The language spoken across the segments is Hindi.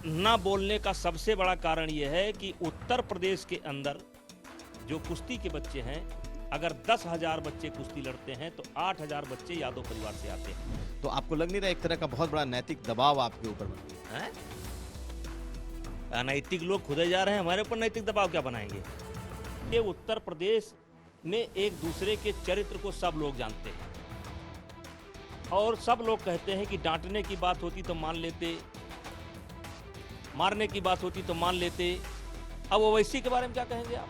ना बोलने का सबसे बड़ा कारण यह है कि उत्तर प्रदेश के अंदर जो कुश्ती के बच्चे हैं, अगर 10,000 बच्चे कुश्ती लड़ते हैं तो 8,000 बच्चे यादव परिवार से आते हैं। तो आपको लग नहीं रहा एक तरह का बहुत बड़ा नैतिक दबाव आपके ऊपर बन गया हैं? अनैतिक लोग खुदे जा रहे हैं, हमारे ऊपर नैतिक दबाव क्या बनाएंगे? ये उत्तर प्रदेश में एक दूसरे के चरित्र को सब लोग जानते हैं और सब लोग कहते हैं कि डांटने की बात होती तो मान लेते, मारने की बात होती तो मान लेते। अब ओवैसी के बारे में क्या कहेंगे आप?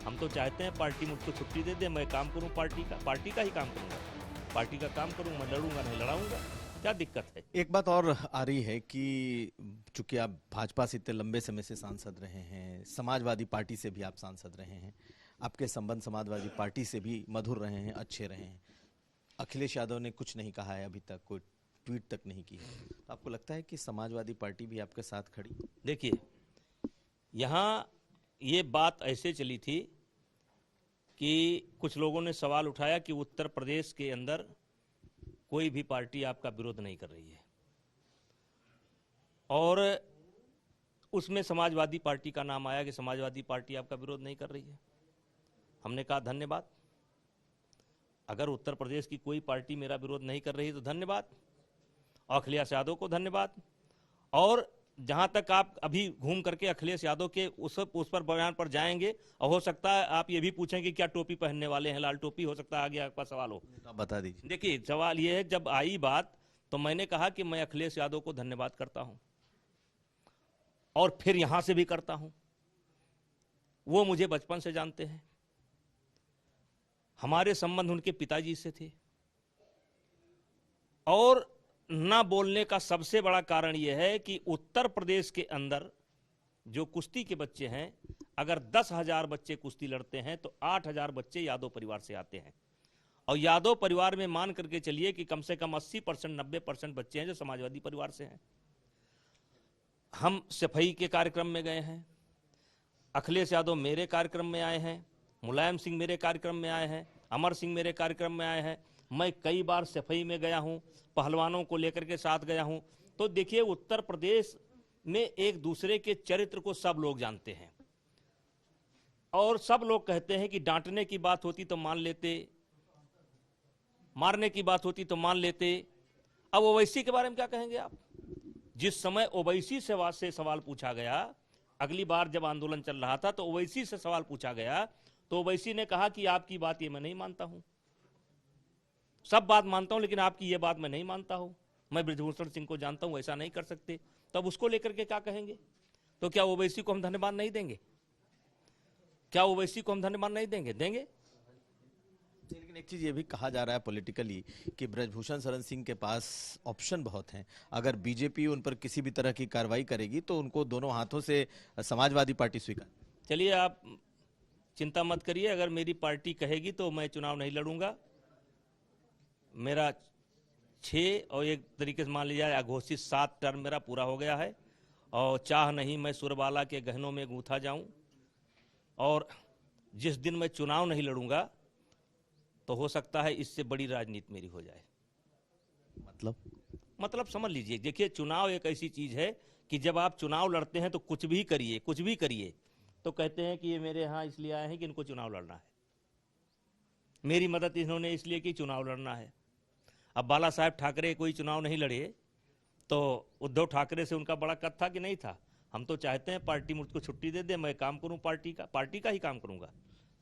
हम तो चाहते हैं पार्टी मुझको छुट्टी दे दे, मैं काम करूं पार्टी का ही काम करूंगा, पार्टी का काम करूं, मैं लड़ूंगा नहीं लड़ाऊंगा, क्या दिक्कत है? एक बात और आ रही है कि चूंकि आप भाजपा से इतने लंबे समय से सांसद रहे हैं, समाजवादी पार्टी से भी आप सांसद रहे हैं, आपके संबंध समाजवादी पार्टी से भी मधुर रहे हैं, अच्छे रहे हैं। अखिलेश यादव ने कुछ नहीं कहा है अभी तक, कोई ट्वीट तक नहीं की है, तो आपको लगता है कि समाजवादी पार्टी भी आपके साथ खड़ी? देखिए, यहाँ ये बात ऐसे चली थी कि कुछ लोगों ने सवाल उठाया कि उत्तर प्रदेश के अंदर कोई भी पार्टी आपका विरोध नहीं कर रही है और उसमें समाजवादी पार्टी का नाम आया कि समाजवादी पार्टी आपका विरोध नहीं कर रही है। हमने कहा धन्यवाद, अगर उत्तर प्रदेश की कोई पार्टी मेरा विरोध नहीं कर रही है तो धन्यवाद, अखिलेश यादव को धन्यवाद। और जहां तक आप अभी घूम करके अखिलेश यादव के उस पर बयान पर जाएंगे और हो सकता है आप ये भी पूछें कि क्या टोपी पहनने वाले हैं, लाल टोपी, हो सकता है आगे आपका सवाल हो, आप बता दीजिए। देखिए सवाल ये है, जब आई बात तो मैंने कहा कि मैं अखिलेश यादव को धन्यवाद करता हूं और फिर यहां से भी करता हूं। वो मुझे बचपन से जानते हैं, हमारे संबंध उनके पिताजी से थे और ना बोलने का सबसे बड़ा कारण यह है कि उत्तर प्रदेश के अंदर जो कुश्ती के बच्चे हैं, अगर 10,000 बच्चे कुश्ती लड़ते हैं तो 8,000 बच्चे यादव परिवार से आते हैं और यादव परिवार में मान करके चलिए कि कम से कम 80% 90% बच्चे हैं जो समाजवादी परिवार से हैं। हम सफाई के कार्यक्रम में गए हैं, अखिलेश यादव मेरे कार्यक्रम में आए हैं, मुलायम सिंह मेरे कार्यक्रम में आए हैं, अमर सिंह मेरे कार्यक्रम में आए हैं, मैं कई बार सफाई में गया हूं, पहलवानों को लेकर के साथ गया हूं। तो देखिए, उत्तर प्रदेश में एक दूसरे के चरित्र को सब लोग जानते हैं और सब लोग कहते हैं कि डांटने की बात होती तो मान लेते, मारने की बात होती तो मान लेते। अब ओवैसी के बारे में क्या कहेंगे आप? जिस समय ओवैसी से सवाल पूछा गया, अगली बार जब आंदोलन चल रहा था तो ओवैसी से सवाल पूछा गया तो ओवैसी ने कहा कि आपकी बात ये मैं नहीं मानता हूं, सब बात मानता हूं लेकिन आपकी ये बात मैं नहीं मानता हूं, मैं बृजभूषण सिंह को जानता हूं, ऐसा नहीं कर सकते। तब उसको लेकर के क्या कहेंगे? तो क्या ओवैसी को हम धन्यवाद नहीं देंगे? क्या ओवैसी को हम धन्यवाद नहीं देंगे? देंगे। लेकिन एक चीज ये भी कहा जा रहा है पॉलिटिकली कि बृजभूषण शरण सिंह के पास ऑप्शन बहुत हैं, अगर बीजेपी उन पर किसी भी तरह की कार्रवाई करेगी तो उनको दोनों हाथों से समाजवादी पार्टी स्वीकार। चलिए, आप चिंता मत करिए, अगर मेरी पार्टी कहेगी तो मैं चुनाव नहीं लड़ूंगा। मेरा 6 और एक तरीके से मान लीजिए अघोषित 7 टर्म मेरा पूरा हो गया है और चाह नहीं मैं सुरबाला के गहनों में गूंथा जाऊं और जिस दिन मैं चुनाव नहीं लड़ूंगा तो हो सकता है इससे बड़ी राजनीति मेरी हो जाए। मतलब समझ लीजिए, देखिए चुनाव एक ऐसी चीज है कि जब आप चुनाव लड़ते हैं तो कुछ भी करिए तो कहते हैं कि ये मेरे यहाँ इसलिए आए हैं कि इनको चुनाव लड़ना है, मेरी मदद इन्होंने इसलिए की चुनाव लड़ना है। अब बाला साहेब ठाकरे कोई चुनाव नहीं लड़े तो उद्धव ठाकरे से उनका बड़ा कद था कि नहीं था? हम तो चाहते हैं पार्टी मुझको छुट्टी दे दे, मैं काम करूं पार्टी का ही काम करूंगा,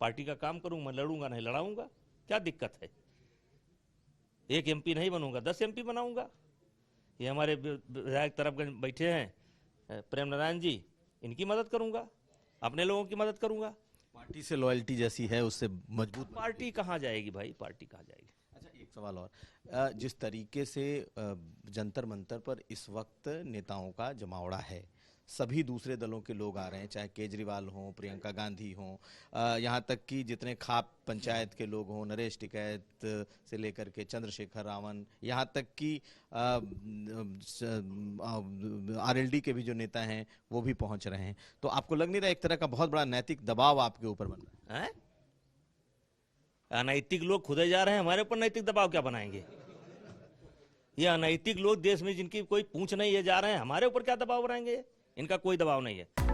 पार्टी का काम करूं, मैं लड़ूंगा नहीं लड़ाऊंगा, क्या दिक्कत है? 1 MP नहीं बनूंगा, 10 MP बनाऊंगा। ये हमारे विधायक तरफगंज बैठे हैं प्रेम नारायण जी, इनकी मदद करूंगा, अपने लोगों की मदद करूंगा। पार्टी से लॉयल्टी जैसी है उससे मजबूत पार्टी कहाँ जाएगी भाई, पार्टी कहाँ जाएगी? अच्छा, एक सवाल और, जिस तरीके से जंतर मंतर पर इस वक्त नेताओं का जमावड़ा है, सभी दूसरे दलों के लोग आ रहे हैं, चाहे केजरीवाल हों, प्रियंका गांधी हों, यहाँ तक कि जितने खाप पंचायत के लोग हों, नरेश टिकैत से लेकर के चंद्रशेखर रावण, यहाँ तक कि RLD के भी जो नेता हैं वो भी पहुंच रहे हैं। तो आपको लग नहीं रहा एक तरह का बहुत बड़ा नैतिक दबाव आपके ऊपर बन रहा है? अनैतिक लोग खुदे जा रहे हैं, हमारे ऊपर नैतिक दबाव क्या बनाएंगे? ये अनैतिक लोग देश में जिनकी कोई पूछ नहीं है जा रहे हैं, हमारे ऊपर क्या दबाव बनाएंगे? इनका कोई दबाव नहीं है।